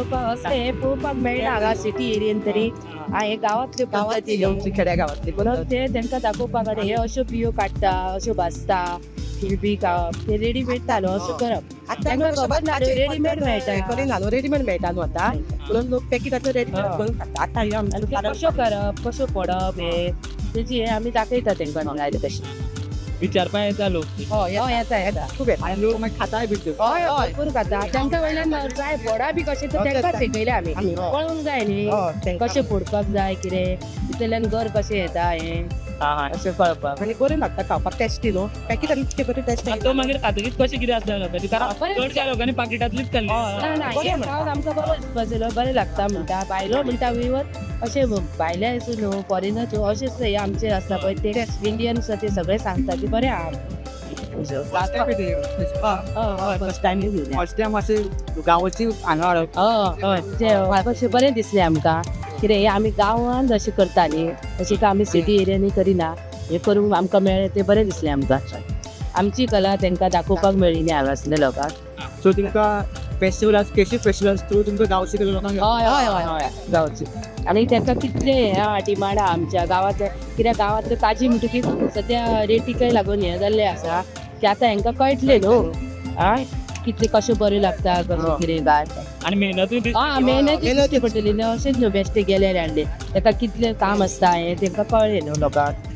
पळोवपाक असले पळोवपाक मेळना हांगा सिटी एरियेन तरी हे गांवांतल्यो पद्दती खेड्या गावातली म्हणून ते तांकां दाखोवपाक आनी हे अश्यो बियो काडटा अश्यो भाजता बी ते रेडीमेड न्हू अशें करप तांकां खबर ना रेडीमेड मेळटा रेडीमेड मेळटा न्हू आता म्हणून लोक पॅकेटाचो रेडीमेड करून खाता आता हे आनी ते कशो करप कशो पडप हे तेजी हे आमी दाखयता तांकां लायले तशें विचारपा येता लोक हय येता खूब येता आनी लोक मागीर खाताय बी त्यो हय हय भरपूर खाता तांकां वयल्यान जाय फोडा बी कशें तर तांकां शिकयले आमी पळोवंक जाय न्ही कशें फोडपाक जाय कितें तितूंतल्यान घर कशें येता हें अशें कळपाक आनी बरें लागता खावपाक टेस्टी न्हू पॅकेटान इतके बरें टेस्टी तो मागीर खातकीच कशें कितें आसता चडशा लोकांनी पाकिटांतलीच खाल्ली ना हें खावन आमकां बरो दिसपाचो बरें लागता म्हणटा भायलो म्हणटा विवर अशें भायले हातून न्हू फॉरेनर अशेंच हे आमचे आसता पळय ते इंडियन ते सगळे सांगता की बरें आहा फर्स्ट टायम अशें गांवची हांगा हय ते अशें बरें दिसलें आमकां कितें हे आमी गांवांत अशें करता न्ही अशें काय आमी सिटी एरियांनी करिना हें करूंक आमकां मेळ्ळें तें बरें दिसलें आमकां आमची कला तांकां दाखोवपाक मेळ्ळी न्ही हांगा आसल्या लोकांक सो तुमकां फेस्टिवल केशी फेस्टिवल थ्रू तुमकां गांवची लोकांक हय हय हय हय गांवची आनी तांकां कितले डिमांड आहा आमच्या गांवांत कित्याक गांवांतल्यो ताजी म्हणटकीर सद्या रेटीकय लागून हें जाल्लें आसा की आतां हांकां कळटलें न्हू आं कितले कशें बरें लागता कशें कितें गाय आनी मेहनतूय मेहनत दिसची पडटली न्हू अशेंच न्हू बेश्टे गेले हाडले ताका कितलें काम आसता हें तांकां कळ्ळें न्हू लोकांक